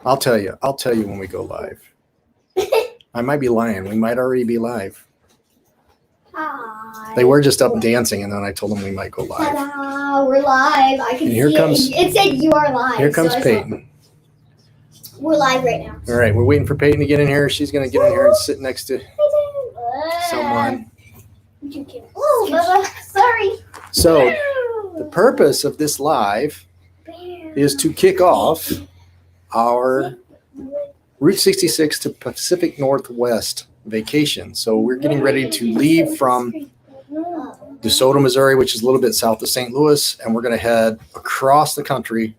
I'll tell you when we go live. I might be lying. We might already be live. Hi. They were just up dancing, and then I told them we might go live. Ta-da, we're live. I can And here see comes- it said you are live. Here comes so Peyton. We're live right now. All right, we're waiting for Peyton to get in here. She's going to get in here and sit next to someone. Oh, Bubba. Sorry. So the purpose of this live is to kick off our Route 66 to Pacific Northwest vacation. So we're getting ready to leave from DeSoto, Missouri, which is a little bit south of St. Louis, and we're going to head across the country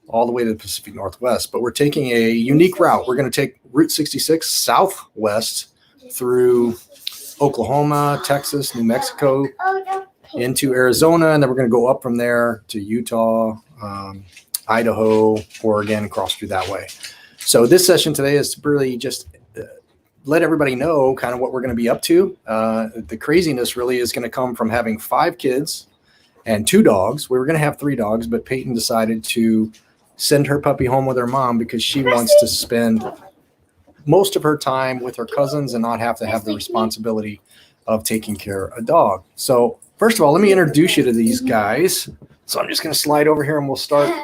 all the way to the Pacific Northwest. But we're taking a unique route. We're going to take Route 66 southwest through Oklahoma, Texas, New Mexico, into Arizona, and then we're going to go up from there to Utah, Idaho, Oregon, cross through that way. So this session today is to really just let everybody know kind of what we're going to be up to. The craziness really is going to come from having 5 kids and 2 dogs. We were going to have 3 dogs, but Peyton decided to send her puppy home with her mom because she wants to spend most of her time with her cousins and not have to have the responsibility of taking care of a dog. So first of all, let me introduce you to these guys. So I'm just going to slide over here and we'll start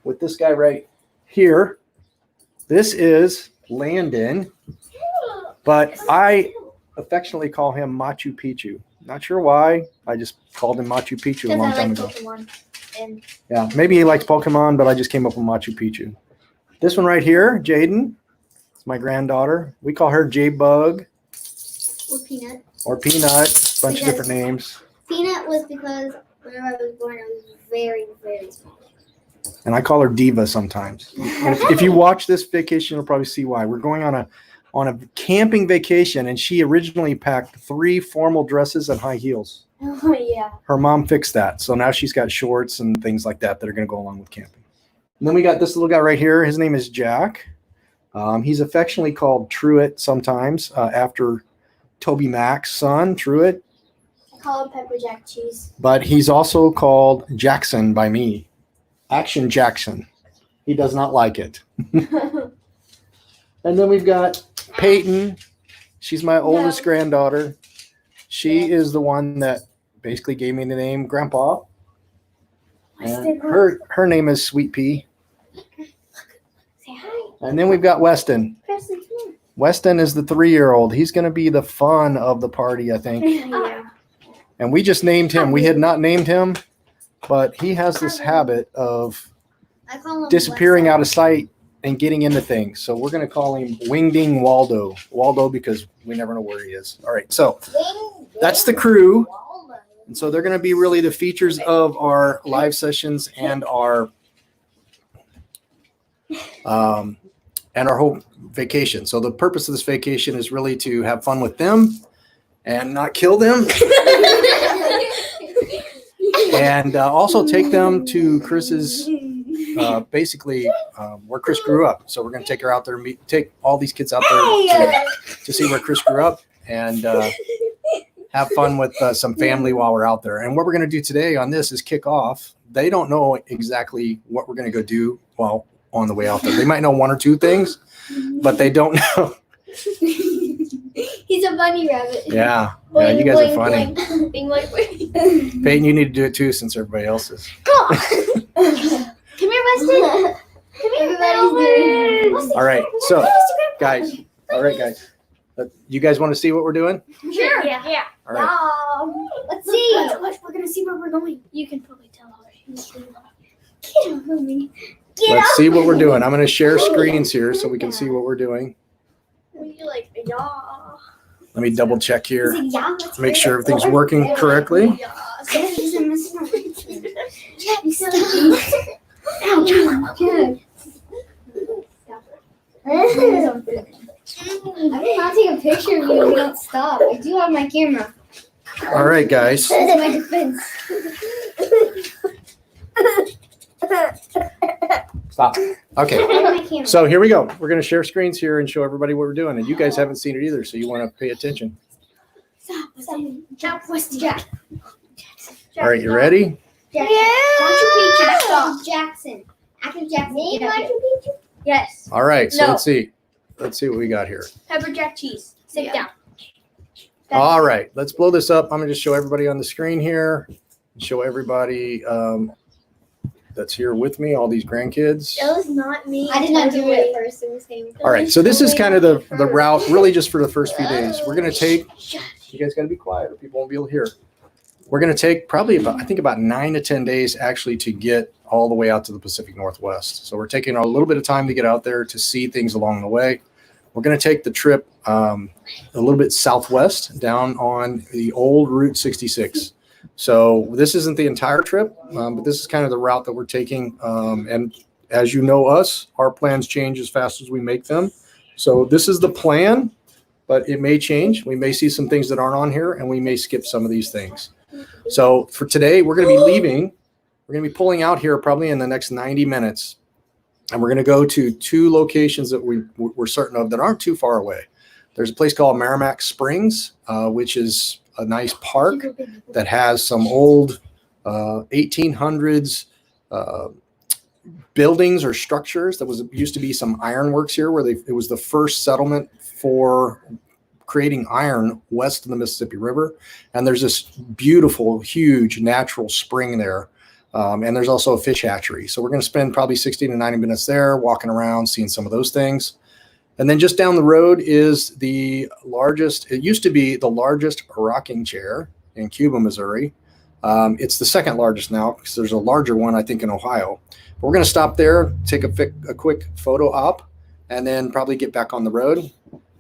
with this guy right here. This is Landon, but I affectionately call him Machu Picchu. Not sure why. I just called him Machu Picchu a long time ago. Yeah, maybe he likes Pokemon, but I just came up with Machu Picchu. This one right here, Jaden, it's my granddaughter. We call her J-Bug. Or Peanut. Bunch of different names. Peanut was because when I was born, I was very, very small. And I call her Diva sometimes. And if you watch this vacation, you'll probably see why. We're going on a camping vacation, and she originally packed 3 formal dresses and high heels. Oh, yeah. Her mom fixed that. So now she's got shorts and things like that that are going to go along with camping. And then we got this little guy right here. His name is Jack. He's affectionately called Truett sometimes after Toby Mac's son, Truett. I call him Pepper Jack Cheese. But he's also called Jackson by me. Action Jackson. He does not like it. And then we've got Peyton. She's my oldest granddaughter. She is the one that basically gave me the name Grandpa. And her name is Sweet Pea. Say hi. And then we've got Weston. Weston is the 3-year-old. He's going to be the fun of the party, I think. Yeah. And we just named him. We had not named him, but he has this habit of I call him disappearing out of sight and getting into things. So we're going to call him Wingding Waldo. Waldo because we never know where he is. All right, so that's the crew. And so they're going to be really the features of our live sessions and our whole vacation. So the purpose of this vacation is really to have fun with them and not kill them. And also take them to Chris's, basically where Chris grew up. So we're going to take her out there, take all these kids out there to see where Chris grew up and have fun with some family while we're out there. And what we're going to do today on this is kick off. They don't know exactly what we're going to go do while on the way out there. They might know 1 or 2 things, but they don't know. He's a bunny rabbit. Yeah, Boing, you guys boing, are funny. Boing, boing, boing. Peyton, you need to do it too since everybody else is. Come here, Weston. Come here, everybody's. All right, so guys, you guys want to see what we're doing? Sure. Yeah. All right. Let's see. We're gonna see where we're going. You can probably tell already. Get over me. Let's see what we're doing. I'm going to share screens here so we can see what we're doing. Let me double check here. Make sure everything's working correctly. I will not take a picture of you if you don't stop. I do have my camera. All right, guys. That's my defense. Stop. Okay. So here we go. We're going to share screens here and show everybody what we're doing. And you guys haven't seen it either, so you want to pay attention. Stop. Jack. All right, you ready? Yeah. Machu Picchu. Jackson. Active Jackson. Yes. All right, so No. let's see. Let's see what we got here. Pepper jack cheese. Sit down. All right, let's blow this up. I'm going to just show everybody on the screen here. Show everybody that's here with me, all these grandkids. It was not me. I did not do it at first. It was him. All right, so this is kind of the route really just for the first few days. We're going to take, you guys got to be quiet or people won't be able to hear. We're going to take probably about 9 to 10 days actually to get all the way out to the Pacific Northwest. So we're taking a little bit of time to get out there to see things along the way. We're going to take the trip a little bit southwest down on the old Route 66. So this isn't the entire trip, but this is kind of the route that we're taking. And as you know us, our plans change as fast as we make them. So this is the plan, but it may change. We may see some things that aren't on here, and we may skip some of these things. So for today, we're going to be leaving. We're going to be pulling out here probably in the next 90 minutes. And we're going to go to 2 locations that we're certain of that aren't too far away. There's a place called Merrimack Springs, which is a nice park that has some old 1800s buildings or structures. That used to be some ironworks here where it was the first settlement for creating iron west of the Mississippi River. And there's this beautiful, huge natural spring there. And there's also a fish hatchery. So we're going to spend probably 60 to 90 minutes there, walking around, seeing some of those things. And then just down the road is it used to be the largest rocking chair in Cuba, Missouri. It's the second largest now because there's a larger one, I think, in Ohio. But we're going to stop there, take a quick photo op, and then probably get back on the road,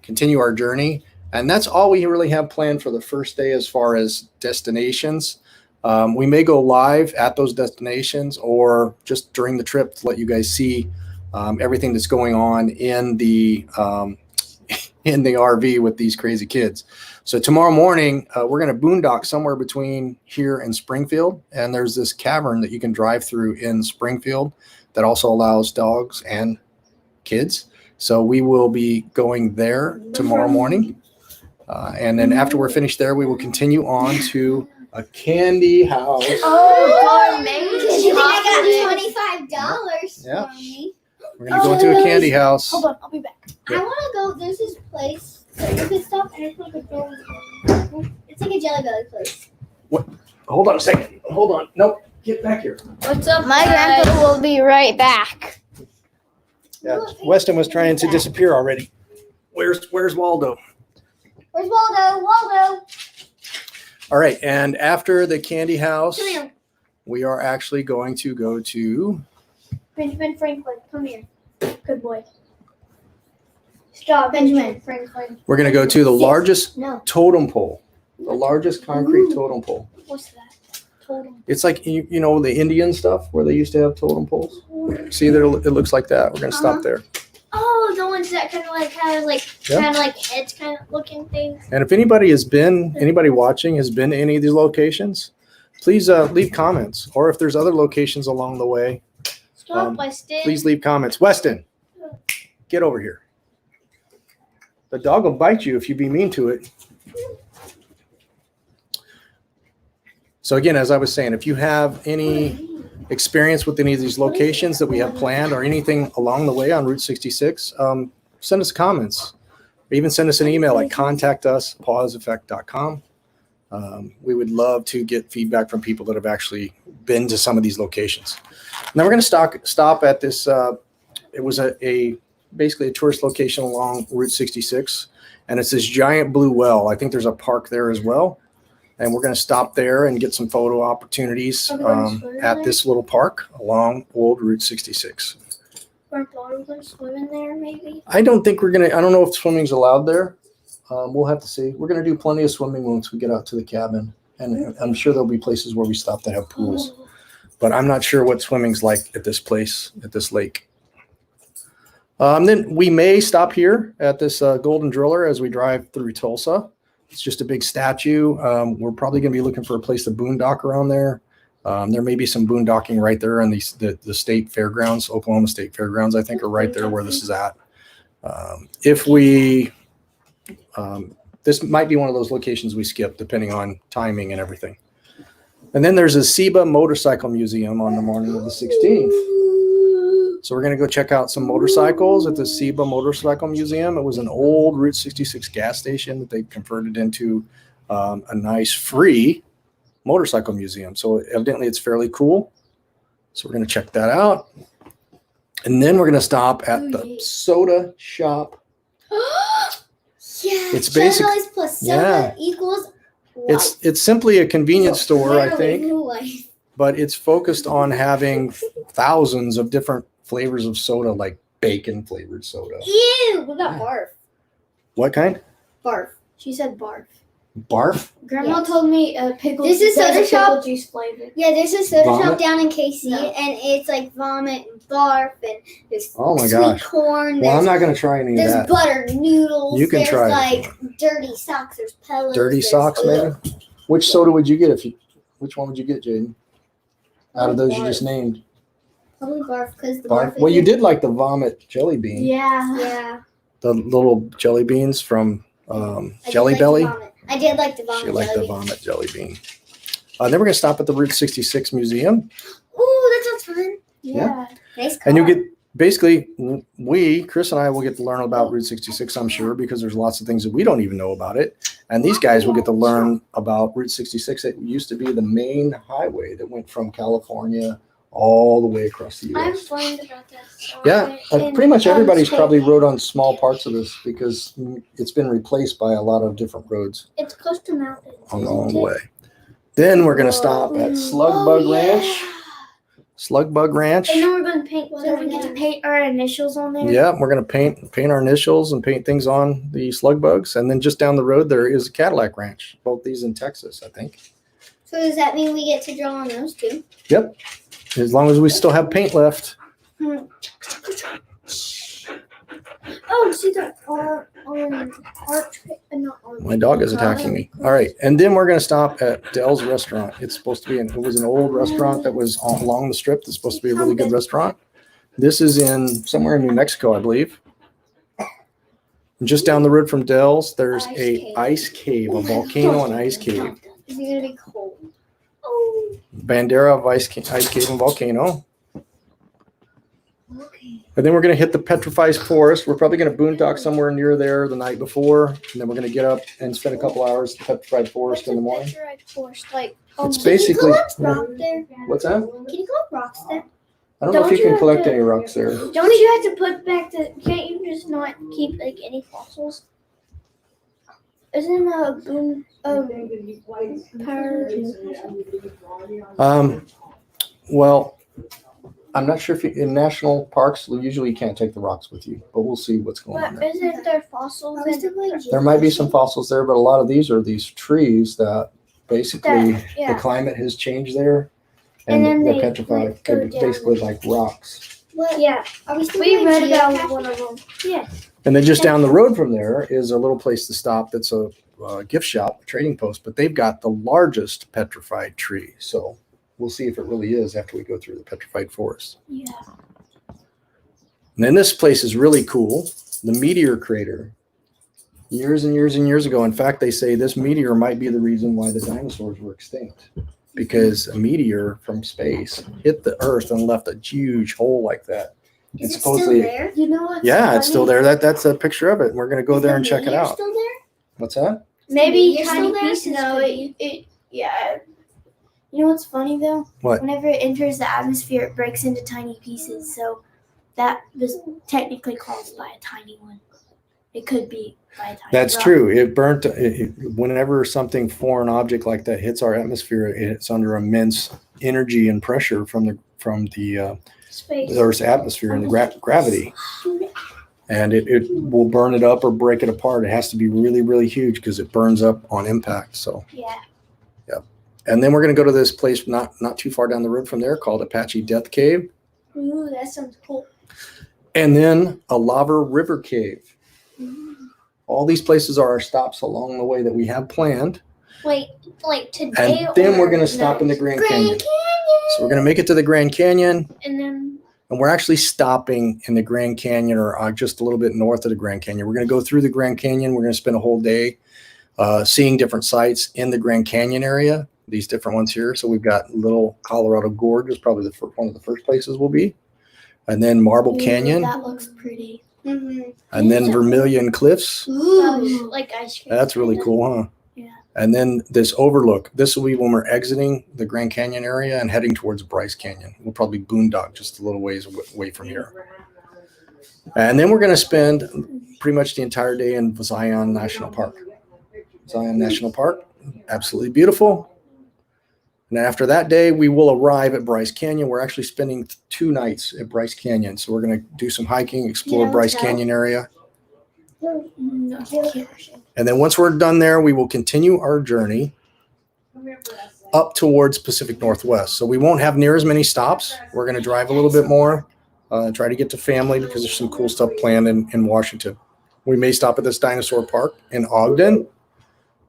continue our journey. And that's all we really have planned for the first day as far as destinations. We may go live at those destinations or just during the trip to let you guys see everything that's going on in the RV with these crazy kids. So tomorrow morning, we're going to boondock somewhere between here and Springfield. And there's this cavern that you can drive through in Springfield that also allows dogs and kids. So we will be going there tomorrow morning. And then after we're finished there, we will continue on to a candy house. Oh, Gourmet. You think I got $25 Yeah. from me? We're going to go into a candy house. Hold on, I'll be back. I want to go. There's this place that you can stop and it's like a jelly. It's like a Jelly Belly place. Hold on a second. Hold on. Nope. Get back here. What's up, My grandpa will be right back. Yeah, Weston was trying to disappear already. Where's Waldo? Where's Waldo? Waldo. All right, and after the candy house, Come here. we are actually going to go to. Benjamin Franklin, come here. Good boy. Stop, Benjamin Franklin. We're going to go to the largest No. totem pole, the largest concrete totem pole. What's that? Totem. It's like you know the Indian stuff where they used to have totem poles. See there, it looks like that. We're going to stop there. Oh, the ones that kind of like have Yep. kind of like heads kind of looking things. And if anybody watching has been to any of these locations, please leave comments. Or if there's other locations along the way, Stop, Weston. please leave comments. Weston, get over here. The dog will bite you if you be mean to it. So again, as I was saying, if you have any experience with any of these locations that we have planned or anything along the way on Route 66, send us comments. Or even send us an email at contactus@pawseffect.com. We would love to get feedback from people that have actually been to some of these locations. Now we're going to stop at this. It was basically a tourist location along Route 66, and it's this giant blue well. I think there's a park there as well. And we're going to stop there and get some photo opportunities at this little park along old Route 66. Aren't daughters going to swim in there, maybe? I don't think I don't know if swimming's allowed there. We'll have to see. We're going to do plenty of swimming once we get out to the cabin. And I'm sure there'll be places where we stop that have pools. But I'm not sure what swimming's like at this place, at this lake. Then we may stop here at this Golden Driller as we drive through Tulsa. It's just a big statue. We're probably going to be looking for a place to boondock around there. There may be some boondocking right there in the state fairgrounds, Oklahoma State Fairgrounds, I think, are right there where this is at. This might be one of those locations we skip depending on timing and everything. And then there's a Seaba motorcycle museum on the morning of the 16th. So we're going to go check out some motorcycles at the Seaba Motorcycle Museum. It was an old Route 66 gas station that they converted into a nice free motorcycle museum. So evidently it's fairly cool. So we're going to check that out. And then we're going to stop at the soda shop. Yeah. It's basic. $7 plus soda equals life. It's simply a convenience store, I Literally think, life. but it's focused on having thousands of different flavors of soda, like bacon flavored soda. Ew, what about barf? What kind? Barf. She said barf. Barf? Grandma Yes. told me pickle. This is there's soda a pickle shop? juice flavor. Yeah, there's a soda Vomit? shop down in KC, No. and it's like vomit and barf, and there's Oh my sweet gosh. corn. Well, I'm There's, not going to try any of there's that. buttered noodles. You can there's try it if you like dirty socks. There's pellets. Dirty there's- socks, maybe? Which soda would you get which one would you get, Jaden? Out of those you just named? Probably barf because the Barf? barf. Well, you is- did like the vomit jelly bean. Yeah. Yeah. The little jelly beans from I did Jelly like the Belly. vomit. I did like the vomit. She liked the jelly bean. vomit jelly bean. Then we're going to stop at the Route 66 Museum. Ooh, that sounds fun. Yeah. Nice car. And you get basically, Chris and I will get to learn about Route 66, I'm sure, because there's lots of things that we don't even know about it. And these guys will get to learn about Route 66. It used to be the main highway that went from California all the way across the I'm U.S. learned about this. Yeah, pretty much everybody's probably rode on small parts of this because it's been replaced by a lot of different roads It's close to mountains. along the way. Then we're going to stop at Slug Bug Ranch. Slug Bug Ranch. And then we're going to paint. So we get to paint our initials on there. Yeah, we're going to paint our initials and paint things on the slug bugs. And then just down the road, there is a Cadillac Ranch. Both these in Texas, I think. So does that mean we get to draw on those too? Yep. As long as we still have paint left. Oh, see the arch. Not arch. My dog is attacking me. All right. And then we're going to stop at Dell's Restaurant. It's supposed to be, it was an old restaurant that was along the strip. That's supposed to be a really good restaurant. This is in somewhere in New Mexico, I believe. And just down the road from Dell's, there's a ice cave, a volcano and ice cave. Is it gonna be cold? Oh. Bandera of ice cave and volcano. Okay. And then we're going to hit the petrified forest. We're probably going to boondock somewhere near there the night before. And then we're going to get up and spend a couple hours in the petrified forest in the morning. Like, It's basically, Rock there. what's that? Can you collect rocks there? I don't know if you can collect any rocks there. Don't you have to put back the? Can't you just not keep like any fossils? Isn't a boom power? Well, I'm not sure if in national parks, usually you can't take the rocks with you, but we'll see what's going on But there. isn't there fossils? There might be some fossils there, but a lot of these are these trees that basically Yeah. the climate has changed there. And then they're they, petrified. like, go They're down. basically like rocks. What? Yeah, Are we still we doing read about geocaching? one of them. Yeah. And then just down the road from there is a little place to stop that's a gift shop, a trading post, but they've got the largest petrified tree. So we'll see if it really is after we go through the petrified forest. Yeah. And then this place is really cool. The Meteor crater. Years and years and years ago. In fact, they say this meteor might be the reason why the dinosaurs were extinct. Because a meteor from space hit the earth and left a huge hole like that. Is It's it still supposedly, there? You know what? yeah, it's still there. That's a picture of it. We're going to go Is there the and check it meteor out. Still there? What's that? Maybe You're tiny still there? pieces. No, Yeah. You know what's funny though? What? Whenever it enters the atmosphere, it breaks into tiny pieces. So that was technically caused by a tiny one. It could be by a tiny. That's rock. true. It burnt. Whenever something foreign object like that hits our atmosphere, it's under immense energy and pressure from the Space. Earth's atmosphere and the gravity, and it will burn it up or break it apart. It has to be really, really huge because it burns up on impact. So, Yeah. and then we're going to go to this place not too far down the road from there called Apache Death Cave, Ooh, that sounds cool. and then a Lava River Cave. All these places are our stops along the way that we have planned. Wait, like today. And then we're or going to stop in the Grand Canyon. Grand So we're going to make it to the Grand Canyon, And then. and we're actually stopping in the Grand Canyon or just a little bit north of the Grand Canyon. We're going to go through the Grand Canyon. We're going to spend a whole day seeing different sites in the Grand Canyon area, these different ones here. So we've got Little Colorado Gorge is probably one of the first places we'll be. and then Marble Ooh, Canyon, That looks pretty. Mm-hmm. and then Vermilion Cliffs. Ooh. Like ice cream. That's really cool, huh? Yeah. And then this overlook. This will be when we're exiting the Grand Canyon area and heading towards Bryce Canyon. We'll probably boondock just a little ways away from here. And then we're going to spend pretty much the entire day in Zion National Park. Zion National Park, absolutely beautiful. And after that day, we will arrive at Bryce Canyon. We're actually spending 2 nights at Bryce Canyon. So we're going to do some hiking, explore Bryce Canyon area. No, And then once we're done there, we will continue our journey up towards Pacific Northwest. So we won't have near as many stops. We're going to drive a little bit more, try to get to family because there's some cool stuff planned in Washington. We may stop at this dinosaur park in Ogden.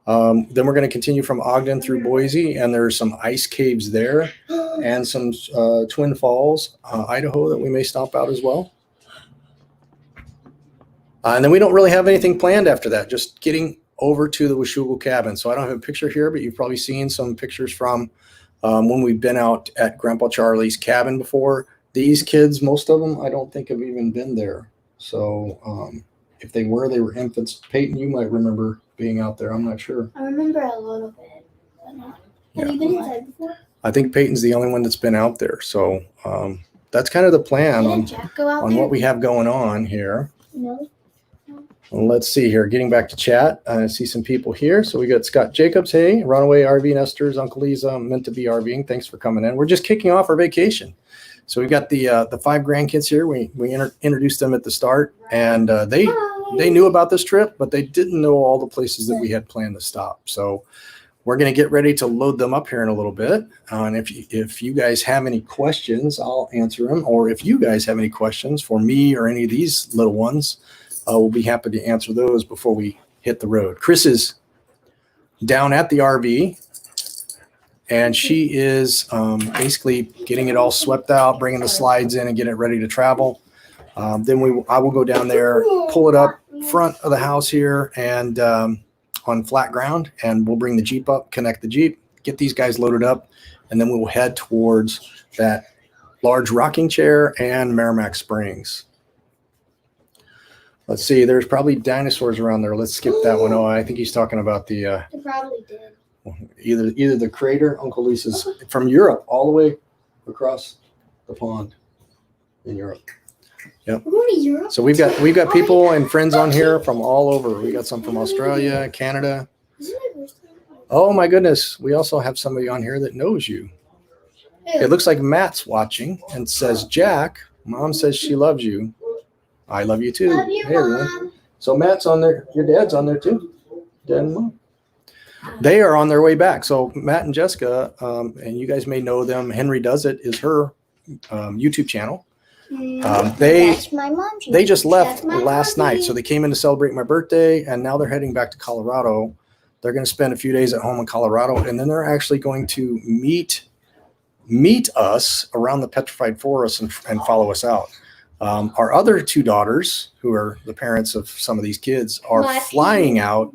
Then we're going to continue from Ogden through Boise, and there's some ice caves there and some Twin Falls, Idaho, that we may stop out as well. And then we don't really have anything planned after that, just getting over to the Washougal cabin. So I don't have a picture here, but you've probably seen some pictures from when we've been out at Grandpa Charlie's cabin before. These kids, most of them, I don't think have even been there. So if they were infants. Peyton, you might remember being out there. I'm not sure. I remember a little bit, but not. Have you been inside before? I think Peyton's the only one that's been out there. So that's kind of the plan Didn't Jack go out there? what we have going on here. No. Well, let's see here. Getting back to chat, I see some people here. So we got Scott Jacobs. Hey, Runaway RV Nesters, Uncle Lisa, meant to be RVing. Thanks for coming in. We're just kicking off our vacation. So we've got the 5 grandkids here. We introduced them at the start, and they knew about this trip, but they didn't know all the places that we had planned to stop. So we're going to get ready to load them up here in a little bit. And if you guys have any questions, I'll answer them. Or if you guys have any questions for me or any of these little ones, we'll be happy to answer those before we hit the road. Chris is down at the RV, and she is basically getting it all swept out, bringing the slides in and getting it ready to travel. Then I will go down there, pull it up front of the house here and on flat ground, and we'll bring the Jeep up, connect the Jeep, get these guys loaded up, and then we will head towards that large rocking chair and Merrimack Springs. Let's see, there's probably dinosaurs around there. Let's skip that one. Oh, I think he's talking about the They probably did. either the crater, Uncle Lisa's from Europe, all the way across the pond in Europe. Yep. We're going to Europe? So we've got people and friends on here from all over. We got some from Australia, Canada. This is my first time. Oh my goodness. We also have somebody on here that knows you. It looks like Matt's watching and says, Jack, Mom says she loves you. I love you too. Love you, Hey, everyone. Mom. So Matt's on there. Your dad's on there too. Dad and Mom. They are on their way back. So Matt and Jessica, and you guys may know them. Henry Does It is her YouTube channel. That's my mom. They just left That's my last mommy. night. So they came in to celebrate my birthday, and now they're heading back to Colorado. They're going to spend a few days at home in Colorado, and then they're actually going to meet us around the petrified forest and follow us out. Our other 2 daughters, who are the parents of some of these kids, are flying out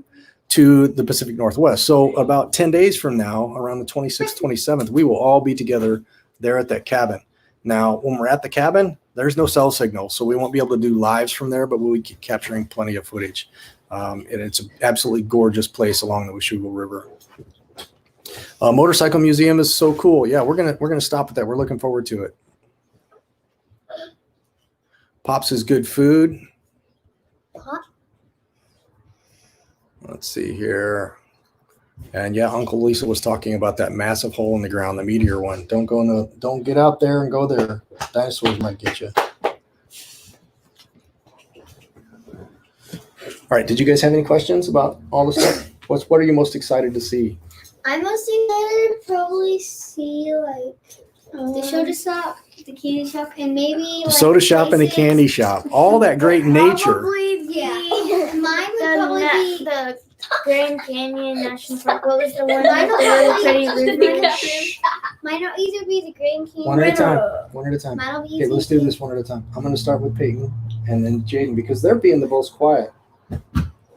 to the Pacific Northwest. So about 10 days from now, around the 26th, 27th, we will all be together there at that cabin. Now, when we're at the cabin, there's no cell signal, so we won't be able to do lives from there, but we'll be capturing plenty of footage. And it's an absolutely gorgeous place along the Washougal River. Motorcycle museum is so cool. Yeah, we're gonna stop at that. We're looking forward to it. Pops is good food. Pop? Let's see here. And yeah, Uncle Lisa was talking about that massive hole in the ground, the Meteor one. Don't get out there and go there. Dinosaurs might get you. All right, did you guys have any questions about all the stuff? What are you most excited to see? I'm most excited to probably see the soda shop, the candy shop, and maybe The soda shop and the places. candy shop. All that great nature. Probably Yeah. Mine would probably be the Grand Canyon National Park. What was the one Mine with will the probably really be pretty river? mine will either be the Grand Canyon. One at a time. One at a time. Mine will be Okay, let's do this one at a time. I'm going to start with Peyton and then Jaden because they're being the most quiet.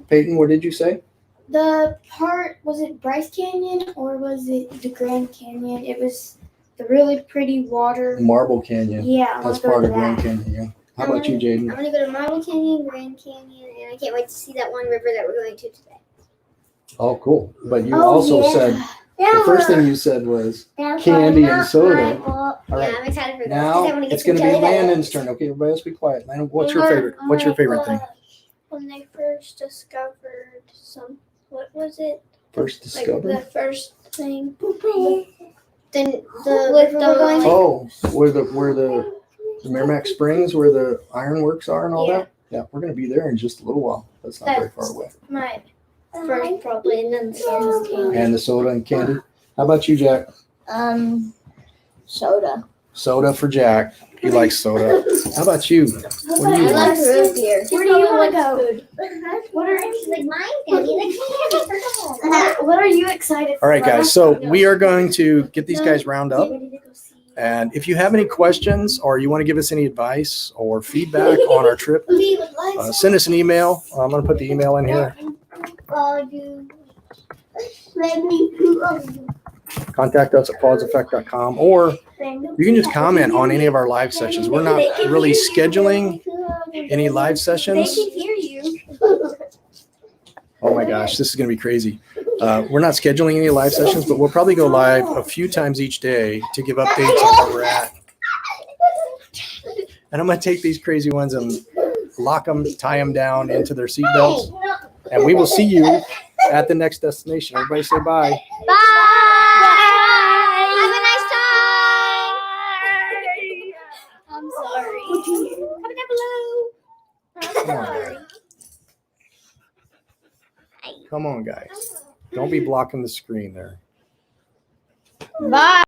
Peyton, what did you say? The part, was it Bryce Canyon or was it the Grand Canyon? It was the really pretty water. Marble Canyon. Yeah, I That's want to go part to of Grand that. Canyon. Yeah. How about you, I'm Jaden? gonna go to Marble Canyon, Grand Canyon, and I can't wait to see that one river that we're going to today. Oh, cool. But you Oh, also yeah. said the first thing you said was candy and soda. All Yeah, right. I'm excited for that. Now it's going to be Landon's turn. Okay, everybody else be quiet. Landon, what's your favorite? What's your favorite thing? When they first discovered what was it? First discovered? the first thing. Then Oh, where the Merrimack Springs, where the ironworks are and all that? Yeah, we're going to be there in just a little while. That's not very far away. My first probably, and then the sodas came. And the soda and candy. How about you, Jack? Soda. Soda for Jack. He likes soda. How about you? What do you want? root beer. Where do you want to go? What are Like mine's gonna be the What are you excited for? All right, guys. So we are going to get these guys round up. Ready to go see. And if you have any questions or you want to give us any advice or feedback on our trip, send us an email. I'm going to put the email in here. Contact us at pauseeffect.com, or you can just comment on any of our live sessions. We're not really scheduling any live sessions. They can hear you. Oh my gosh, this is going to be crazy. We're not scheduling any live sessions, but we'll probably go live a few times each day to give updates on where we're at. And I'm going to take these crazy ones and lock them, tie them down into their seat belts. And we will see you at the next destination. Everybody say bye. Bye. Have a nice time. I'm sorry. Comment down below. Come on, guys. Come on, guys. Don't be blocking the screen there. Bye.